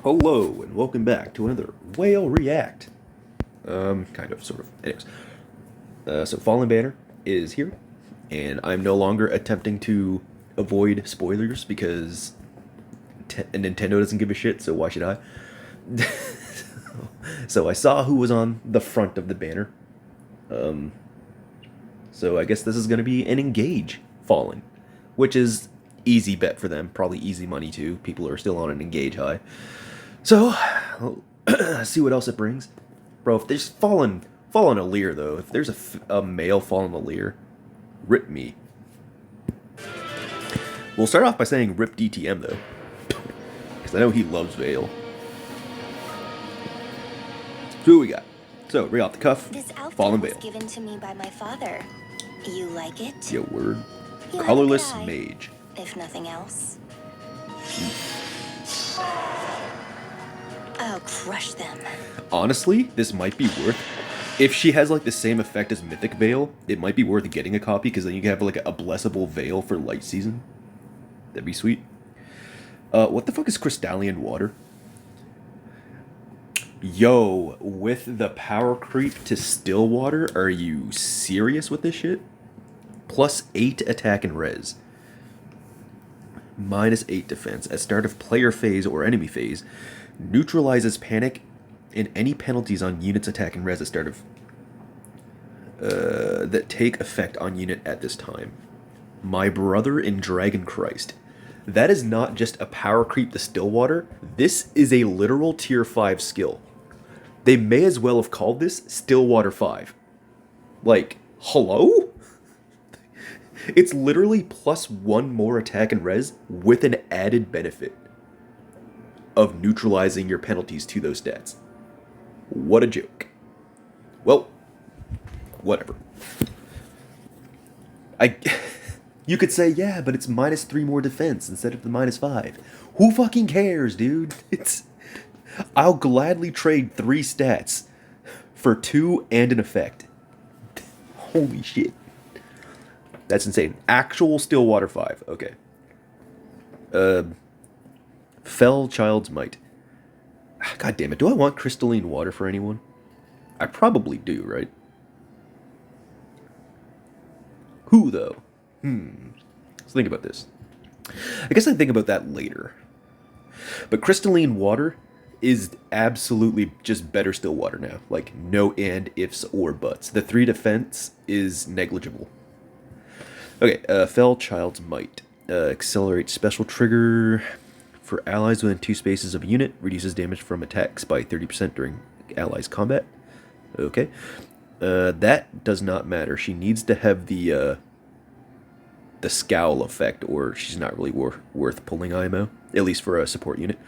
Hello, and welcome back to another Whale React. Kind of, sort of. Anyways, so Fallen Banner is here, and I'm no longer attempting to avoid spoilers because Nintendo doesn't give a shit, so why should I? So I saw who was on the front of the banner. So I guess this is going to be an Engage Fallen, which is easy bet for them, probably easy money too. People are still on an Engage high. So, see what else it brings. Bro, if there's Fallen Alear, though, if there's a male Fallen Alear, rip me. We'll start off by saying rip DTM, though. Because I know he loves Vale. So who we got? So, right off the cuff, This Fallen outfit was Vale. given to me by my father. You like it? Yeah, word. You have a Colorless good eye, Mage. if nothing else. I'll crush them. Honestly, this might be worth. If she has like the same effect as Mythic Veil, it might be worth getting a copy because then you can have like a blessable Veil for Light Season. That'd be sweet. What the fuck is Crystalline Water? Yo, with the power creep to Still Water, are you serious with this shit? Plus 8 attack and res. Minus 8 defense. At start of player phase or enemy phase, neutralizes panic and any penalties on units attack and res at start of that take effect on unit at this time. My brother in Dragon Christ. That is not just a power creep to Stillwater. This is a literal tier 5 skill. They may as well have called this Stillwater 5. Like, hello? It's literally plus 1 more attack and res with an added benefit of neutralizing your penalties to those stats. What a joke. Well, whatever. You could say, yeah, but it's minus 3 more defense instead of the minus 5. Who fucking cares, dude? I'll gladly trade 3 stats for 2 and an effect. Holy shit. That's insane. Actual Stillwater 5. Okay. Fell Child's Might. God damn it. Do I want crystalline water for anyone? I probably do, right? Who, though? Let's think about this. I guess I think about that later. But crystalline water is absolutely just better still water now. Like, no and, ifs, or buts. The 3 defense is negligible. Okay, Fell Child's Might. Accelerate special trigger for allies within 2 spaces of a unit. Reduces damage from attacks by 30% during allies' combat. Okay. That does not matter. She needs to have the scowl effect, or she's not really worth pulling IMO, at least for a support unit.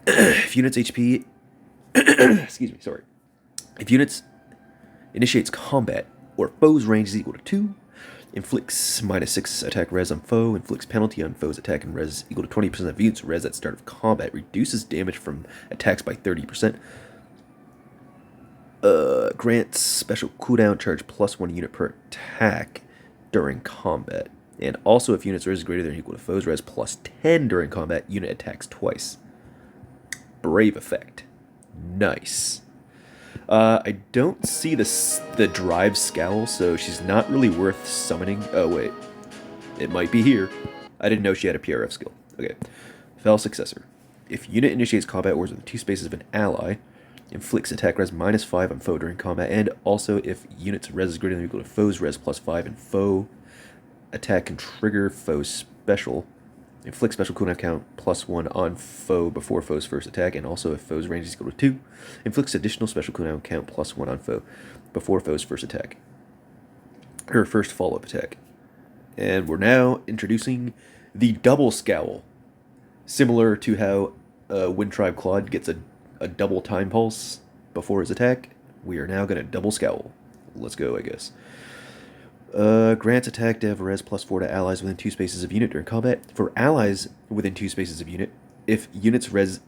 If units HP, excuse me, sorry. If units initiates combat or foe's range is equal to 2, inflicts minus 6 attack res on foe, inflicts penalty on foe's attack and res equal to 20% of units res at start of combat, reduces damage from attacks by 30%. Grants special cooldown charge plus 1 unit per attack during combat. And also, if units res is greater than or equal to foe's res plus 10 during combat, unit attacks twice. Brave effect. Nice. I don't see the drive scowl, so she's not really worth summoning. Oh, wait. It might be here. I didn't know she had a PRF skill. Okay. Fell Successor. If unit initiates combat wars within 2 spaces of an ally, inflicts attack res minus 5 on foe during combat, and also if unit's res is greater than or equal to foe's res plus 5 and foe attack can trigger foe's special. Inflict special cooldown count plus 1 on foe before foe's first attack, and also if foe's range is equal to 2, inflicts additional special cooldown count plus 1 on foe before foe's first attack. Her first follow-up attack. And we're now introducing the double scowl. Similar to how Wind Tribe Claude gets a double time pulse before his attack, we are now going to double scowl. Let's go, I guess. Grants attack dev res plus 4 to allies within 2 spaces of unit during combat. For allies within 2 spaces of unit, if unit's res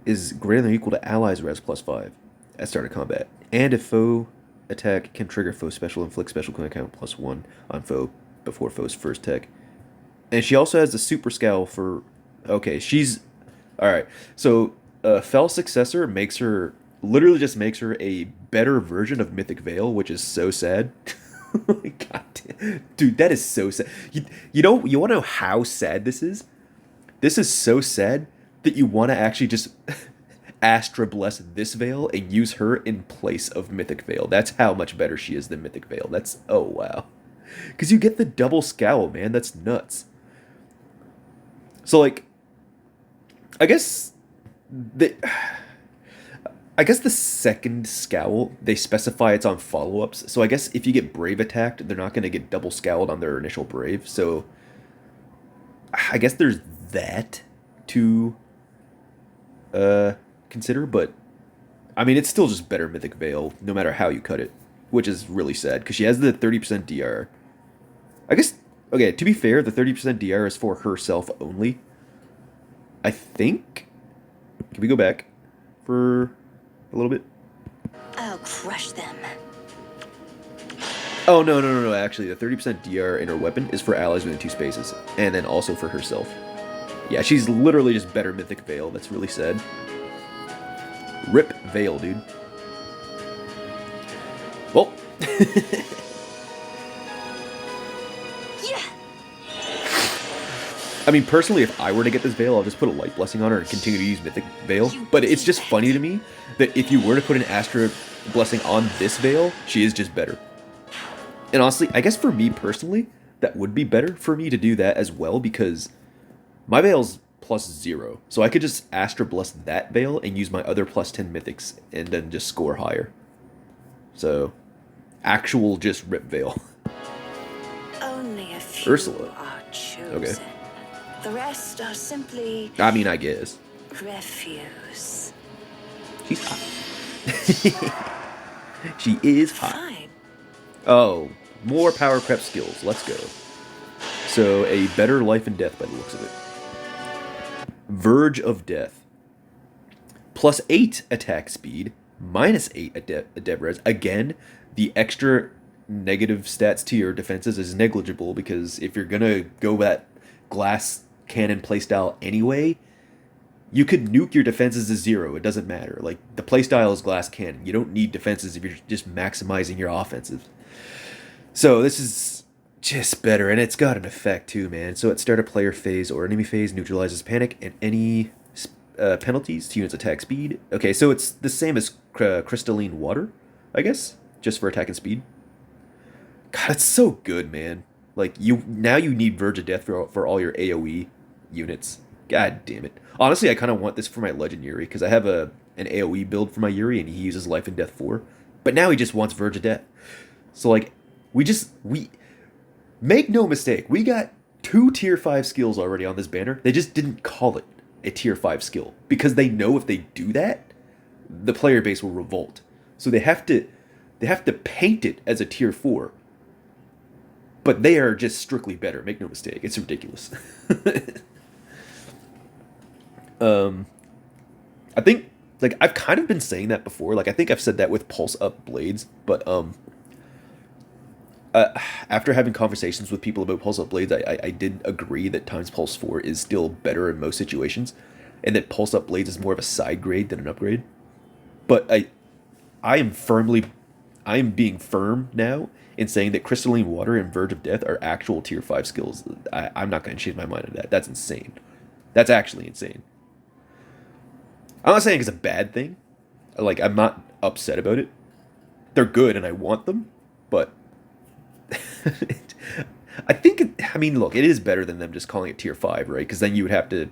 is greater than or equal to allies res plus 5 at start of combat. And if foe attack can trigger foe special, inflict special cooldown count plus 1 on foe before foe's first attack. And she also has the super scowl for... Okay, she's All right. So, Fell Successor makes her literally just makes her a better version of Mythic Veil, which is so sad. God damn. Dude, that is so sad. You want to know how sad this is? This is so sad that you want to actually just Astra bless this Veil and use her in place of Mythic Veil. That's how much better she is than Mythic Veil. That's oh wow. Because you get the double scowl, man. That's nuts. So like, I guess the I guess the second scowl they specify it's on follow-ups. So I guess if you get brave attacked, they're not going to get double scowled on their initial brave. So I guess there's that to consider, but I mean it's still just better Mythic Veil no matter how you cut it, which is really sad because she has the 30% DR. I guess okay, to be fair, the 30% DR is for herself only. I think. Can we go back for a little bit? I'll crush them. Oh no! Actually, the 30% DR in her weapon is for allies within 2 spaces, and then also for herself. Yeah, she's literally just better Mythic Veil. That's really sad. Rip Veil, dude. Well, Yeah. I mean, personally, if I were to get this Veil, I'll just put a Light Blessing on her and continue to use Mythic Veil. But it's just funny to me that if you were to put an Astra Blessing on this Veil, she is just better. And honestly, I guess for me personally, that would be better for me to do that as well because my Veil's +0. So I could just Astra Bless that Veil and use my other +10 Mythics and then just score higher. So, actual just Rip Veil. Only a few Ursula. are chosen. Okay. The rest are simply I mean, I guess. refuse. She's hot. She is hot. Fine. Oh, more power prep skills. Let's go. So, a better life and death by the looks of it. Verge of Death. +8 attack speed, -8 adept res. Again, the extra negative stats to your defenses is negligible because if you're gonna go that glass cannon playstyle anyway, you could nuke your defenses to 0. It doesn't matter. Like, the playstyle is glass cannon. You don't need defenses if you're just maximizing your offensive. So this is just better, and it's got an effect too, man. So at start of player phase or enemy phase, neutralizes panic and any penalties to units' attack speed. Okay, so it's the same as crystalline water, I guess, just for attack and speed. God, it's so good, man. Like you need Verge of Death for all your AOE units. God damn it. Honestly, I kind of want this for my Legend Yuri because I have an AOE build for my Yuri and he uses Life and Death 4. But now he just wants Verge of Death. So like we make no mistake, we got 2 tier 5 skills already on this banner. They just didn't call it a tier 5 skill because they know if they do that, the player base will revolt. So they have to paint it as a tier 4. But they are just strictly better, make no mistake. It's ridiculous. I think like I've kind of been saying that before. Like I think I've said that with Pulse Up Blades, but after having conversations with people about Pulse Up Blades, I did agree that Times Pulse 4 is still better in most situations, and that Pulse Up Blades is more of a side grade than an upgrade. But I am being firm now in saying that Crystalline Water and Verge of Death are actual tier 5 skills. I'm not going to change my mind on that. That's insane. That's actually insane. I'm not saying it's a bad thing. Like, I'm not upset about it. They're good and I want them, but I think, I mean, look, it is better than them just calling it tier 5, right? Because then you would have to,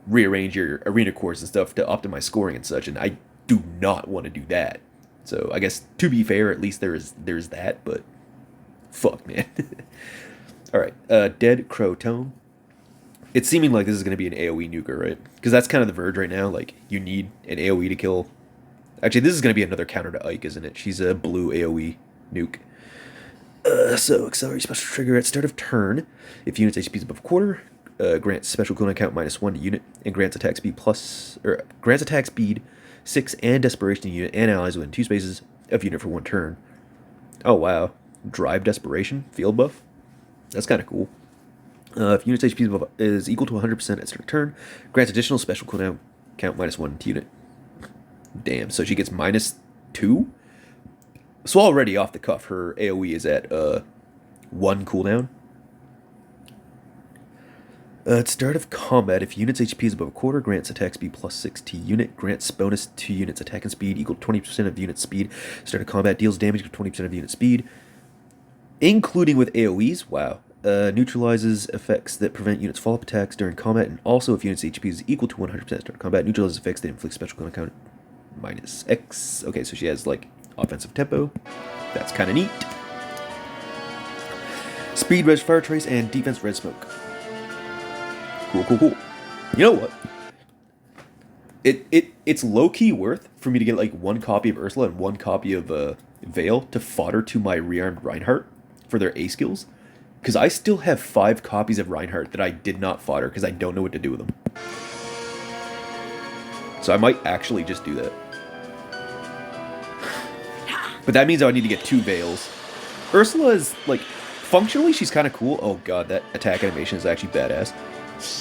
rearrange your arena cores and stuff to optimize scoring and such, and I do not want to do that. So I guess, to be fair, at least there's that, but fuck, man. Alright, Dead Crow Tome. It's seeming like this is going to be an AoE nuker, right? Because that's kind of the Verge right now, like, you need an AoE to kill. Actually, this is going to be another counter to Ike, isn't it? She's a blue AoE nuke. So, accelerate special trigger at start of turn. If unit's HP is above a quarter, grants special cooldown count -1 to unit, and grants attack speed 6 and desperation to unit and allies within 2 spaces of unit for 1 turn. Oh wow. Drive Desperation, field buff? That's kind of cool. If unit's HP is equal to 100% at start of turn, grants additional special cooldown count -1 to unit. Damn, so she gets -2? So already off the cuff, her AoE is at 1 cooldown. At start of combat, if unit's HP is above a quarter, grants attack speed +6 to unit. Grants bonus to unit's attack and speed equal to 20% of unit speed. Start of combat deals damage equal to 20% of unit speed, including with AoEs. Wow. Neutralizes effects that prevent units' follow-up attacks during combat, and also if unit's HP is equal to 100% start of combat, neutralizes effects that inflict special cooldown count -X. Okay, so she has like offensive tempo. That's kind of neat. Speed res fire trace and defense red smoke. Cool. You know what? It's low-key worth for me to get like 1 copy of Ursula and 1 copy of Vale to fodder to my rearmed Reinhardt for their A skills. Because I still have 5 copies of Reinhardt that I did not fodder because I don't know what to do with them. So I might actually just do that. But that means I would need to get 2 Vales. Ursula is, like, functionally she's kind of cool. Oh god, that attack animation is actually badass.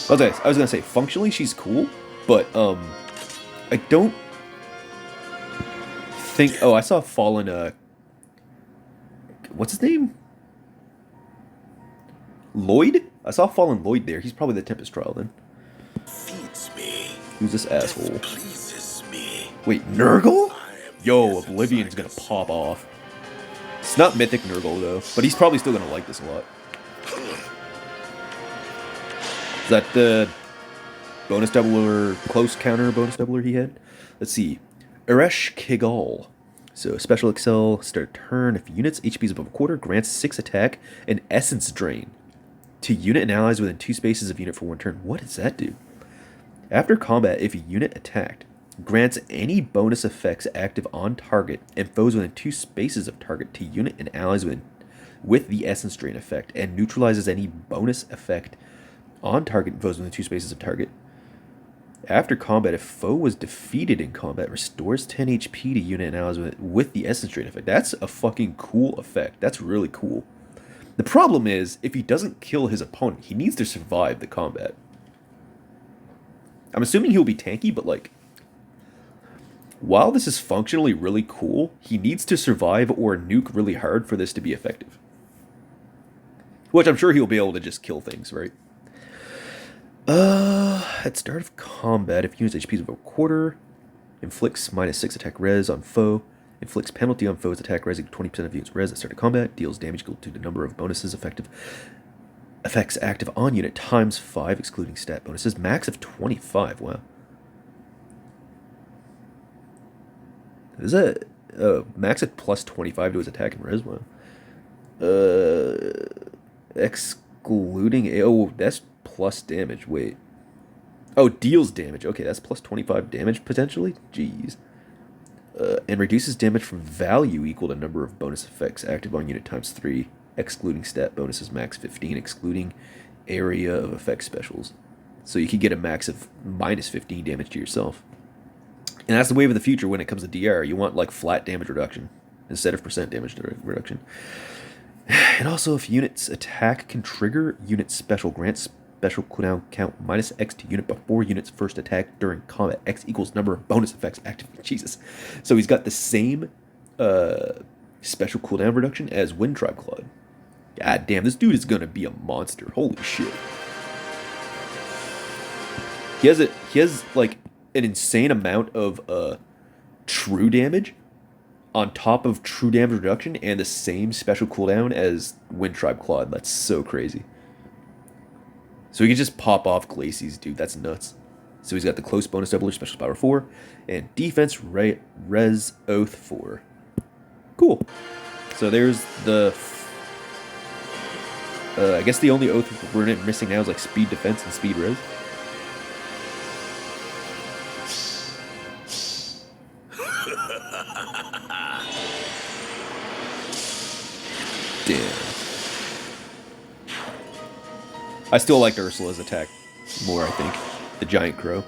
I was gonna say, functionally she's cool, but, I don't think... Oh, I saw Fallen, what's his name? Lloyd? I saw Fallen Lloyd there. He's probably the Tempest Trial, then. Feeds me. Who's this asshole? Pleases me. Wait, Nurgle? Yo, Oblivion's gonna pop off. It's not Mythic Nurgle, though, but he's probably still gonna like this a lot. Is that the bonus doubler, close counter bonus doubler he had? Let's see. Eresh Kigal. So, Special Excel, start turn. If unit's HP is above a quarter, grants 6 attack and Essence Drain to unit and allies within 2 spaces of unit for 1 turn. What does that do? After combat, if a unit attacked, grants any bonus effects active on target and foes within 2 spaces of target to unit and allies with the Essence Drain effect, and neutralizes any bonus effect on target and foes within 2 spaces of target. After combat, if foe was defeated in combat, restores 10 HP to unit and allies with the Essence Drain effect. That's a fucking cool effect. That's really cool. The problem is, if he doesn't kill his opponent, he needs to survive the combat. I'm assuming he'll be tanky, but like, while this is functionally really cool, he needs to survive or nuke really hard for this to be effective. Which I'm sure he'll be able to just kill things, right? At start of combat, if unit's HP is above a quarter, inflicts -6 attack res on foe, inflicts penalty on foe's attack res equal to 20% of unit's res at start of combat, deals damage equal to the number of bonuses effects active on unit times 5, excluding stat bonuses, max of 25. Wow. Is that max at +25 to his attack and res? Wow. Excluding oh, that's plus damage. Wait. Oh, deals damage. Okay, that's +25 damage potentially. Jeez. And reduces damage from value equal to number of bonus effects active on unit times 3, excluding stat bonuses, max 15, excluding area of effect specials. So you could get a max of -15 damage to yourself. And that's the wave of the future when it comes to DR. You want like flat damage reduction instead of percent damage reduction. And also, if unit's attack can trigger unit special, grants special cooldown count -X to unit before unit's first attack during combat. X equals number of bonus effects active. Jesus. So he's got the same special cooldown reduction as Wind Tribe Claude. God damn, this dude is gonna be a monster. Holy shit. He has like an insane amount of true damage on top of true damage reduction and the same special cooldown as Wind Tribe Claude. That's so crazy. So he can just pop off Glacies, dude. That's nuts. So he's got the close bonus doubler, special power 4, and defense res oath 4. Cool. So there's the... I guess the only oath we're missing now is like speed defense and speed res. Damn. I still liked Ursula's attack more, I think. The giant crow.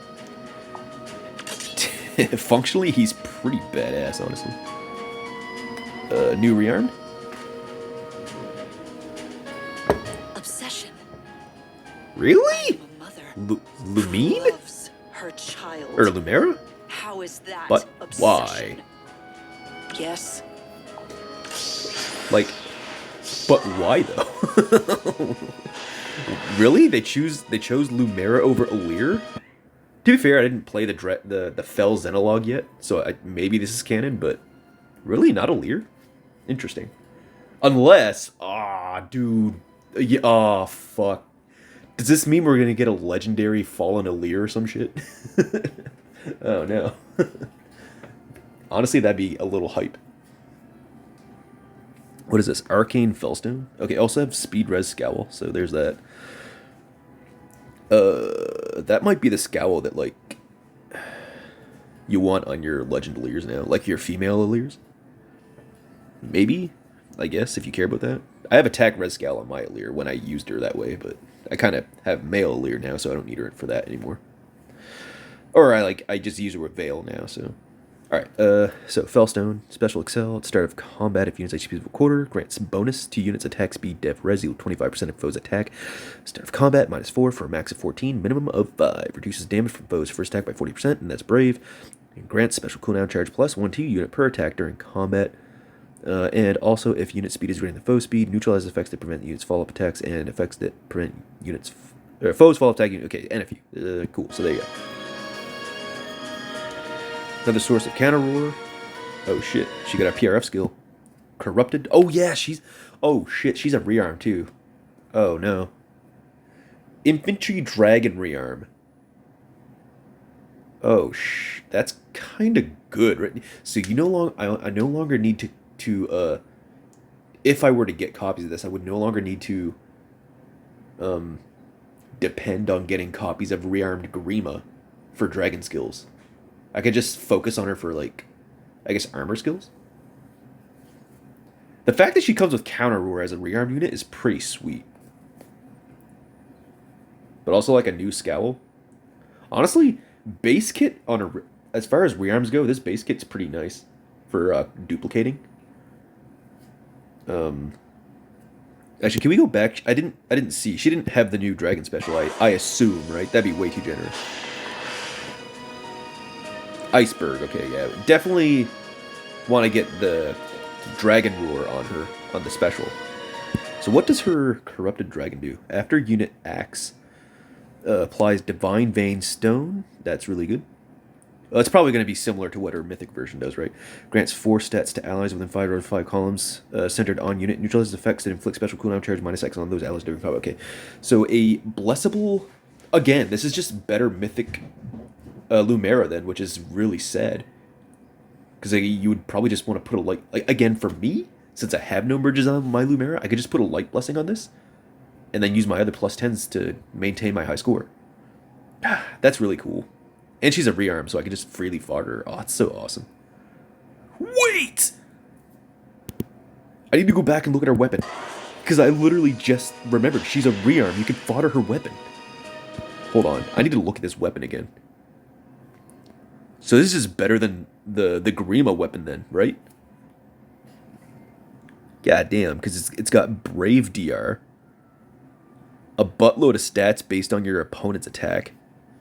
Functionally, he's pretty badass, honestly. New rearmed? Obsession. Really? I'm a mother Lumine? who loves her child. Or Lumera? How is that But obsession? why? Yes. Like, but why though? Really? They chose Lumera over Alir? To be fair, I didn't play the Fell Xenologue yet, so maybe this is canon, but really not Alir? Interesting. Unless, dude, yeah, fuck. Does this mean we're gonna get a legendary Fallen Alir or some shit? Oh no. Honestly, that'd be a little hype. What is this? Arcane Fellstone? Okay, also have Speed Res Scowl, so there's that. That might be the Scowl that, like, you want on your Legend Allirs now. Like your female Allirs. Maybe? I guess, if you care about that. I have Attack Res Scowl on my Allir when I used her that way, but I kind of have male Allir now, so I don't need her for that anymore. Or I just use her with Veil now, so... Alright, so Fellstone, Special Excel, at the start of combat, if units HP is a quarter, grants bonus to units attack speed, def, res, equal 25% of foes attack. Start of combat, -4 for a max of 14, minimum of 5. Reduces damage from foes first attack by 40%, and that's brave. And grants special cooldown charge plus 1/2 unit per attack during combat. And also, if unit speed is greater than foe speed, neutralizes effects that prevent units follow-up attacks and effects that prevent units foes follow-up attack. Okay, NFU. Cool, so there you go. Another source of counter roar. Oh shit, she got a PRF skill. Corrupted. Oh yeah, oh shit, she's a rearm too. Oh no. Infantry Dragon rearm. Oh that's kind of good, right? So I no longer need to if I were to get copies of this, I would no longer need to depend on getting copies of rearmed Grima for dragon skills. I could just focus on her for, like, I guess armor skills. The fact that she comes with counter roar as a rearm unit is pretty sweet. But also like a new scowl. Honestly, base kit on as far as rearms go, this base kit's pretty nice for duplicating. Actually, can we go back? I didn't see. She didn't have the new dragon special. I assume, right? That'd be way too generous. Iceberg, okay, yeah. Definitely want to get the Dragon Roar on her, on the special. So what does her Corrupted Dragon do? After unit acts, applies Divine Vein Stone. That's really good. It's probably going to be similar to what her Mythic version does, right? Grants 4 stats to allies within 5 rows of 5 columns, centered on unit. Neutralizes effects that inflict special cooldown charge -X on those allies during combat. Okay, so a Blessable... Again, this is just better Mythic... Lumera then, which is really sad, because you would probably just want to put a light, again, for me, since I have no merges on my Lumera, I could just put a light blessing on this and then use my other +10s to maintain my high score. That's really cool. And she's a rearm, so I can just freely fodder her. Oh, it's so awesome. Wait, I need to go back and look at her weapon, because I literally just remembered she's a rearm. You can fodder her weapon. Hold on, I need to look at this weapon again. So this is better than the Grima weapon then, right? God damn, because it's got Brave DR, a buttload of stats based on your opponent's attack,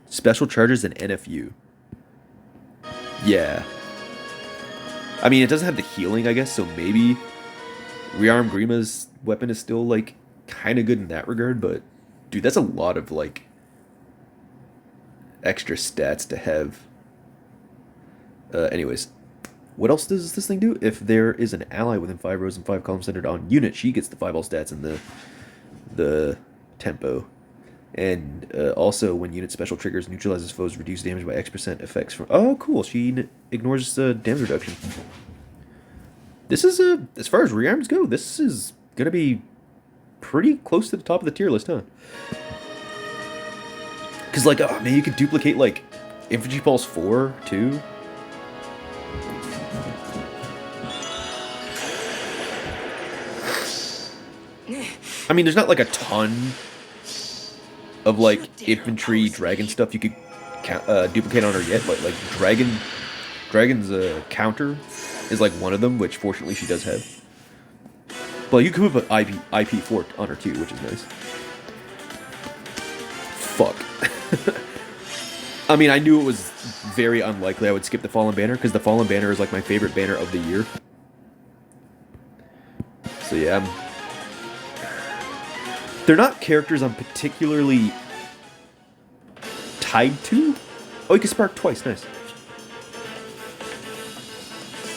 special charges, and NFU. Yeah. I mean, it doesn't have the healing, I guess, so maybe Rearm Grima's weapon is still, like, kind of good in that regard, but, dude, that's a lot of, like, extra stats to have. Anyways, what else does this thing do? If there is an ally within 5 rows and 5 columns centered on unit, she gets the 5 all stats and the tempo. And also, when unit special triggers, neutralizes foes, reduce damage by X% effects from... Oh, cool. She ignores the damage reduction. This is, as far as rearms go, this is going to be pretty close to the top of the tier list, huh? Because, like, oh, man, you could duplicate, like, Infantry Pulse 4, too. I mean, there's not, like, a ton of, like, infantry dragon stuff you could duplicate on her yet, but, like, Dragon's counter is, like, one of them, which, fortunately, she does have. But you can put IP4 on her, too, which is nice. I mean, I knew it was very unlikely I would skip the Fallen Banner, because the Fallen Banner is like my favorite banner of the year. So yeah, they're not characters I'm particularly tied to. Oh, you can spark twice, nice.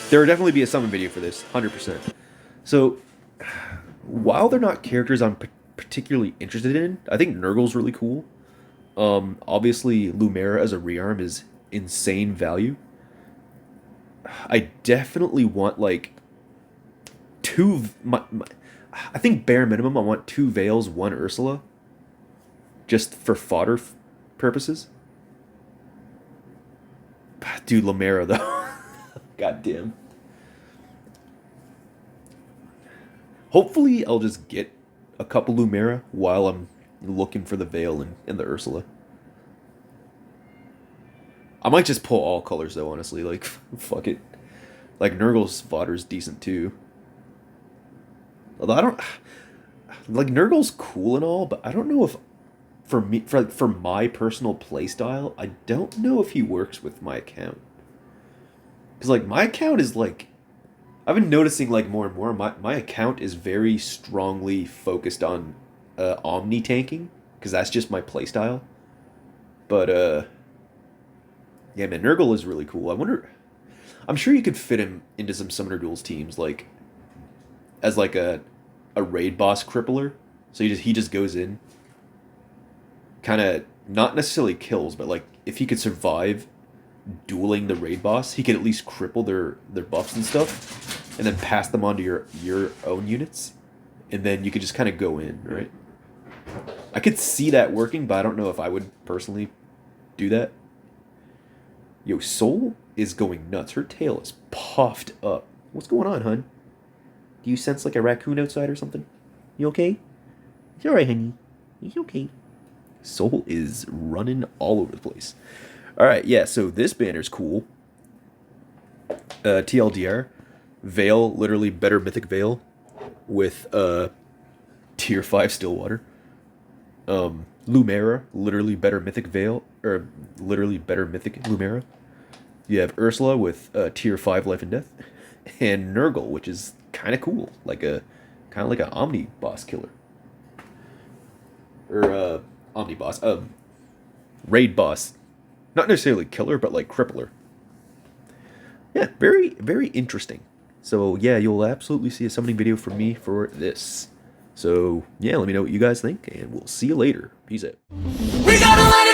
There will definitely be a summon video for this, 100%. So, while they're not characters I'm particularly interested in, I think Nurgle's really cool. Obviously, Lumera as a rearm is insane value. I definitely want, like, I think bare minimum I want 2 Veils, 1 Ursula. Just for fodder purposes. Dude, Lumera, though. God damn. Hopefully, I'll just get a couple Lumera while I'm looking for the Veil and the Ursula. I might just pull all colors, though, honestly. Like, fuck it. Like, Nurgle's fodder's decent, too. Although I don't... Like, Nurgle's cool and all, but I don't know if... For my personal playstyle, I don't know if he works with my account. Because, like, my account is, like... I've been noticing, like, more and more, my account is very strongly focused on Omni tanking. Because that's just my playstyle. But, yeah, man, Nurgle is really cool. I wonder... I'm sure you could fit him into some Summoner Duels teams, like... As, like, a raid boss crippler. So he just goes in. Kind of, not necessarily kills, but, like, if he could survive dueling the raid boss, he could at least cripple their buffs and stuff, and then pass them on to your own units, and then you could just kind of go in, right? I could see that working, but I don't know if I would personally do that. Yo, Soul is going nuts. Her tail is puffed up. What's going on, hun? Do you sense like a raccoon outside or something? You okay? It's alright, honey. It's okay. Soul is running all over the place. Alright, yeah, so this banner's cool. TLDR. Veil, literally better Mythic Veil with tier 5 Stillwater. Lumera, literally better Mythic Veil, or literally better Mythic Lumera. You have Ursula with tier 5 Life and Death. And Nurgle, which is kind of cool. Like a kind of like an Omni boss killer. Or Omni boss. Raid boss. Not necessarily killer, but like crippler. Yeah, very, very interesting. So yeah, you'll absolutely see a summoning video from me for this. So yeah, let me know what you guys think, and we'll see you later. Peace out. We gotta let it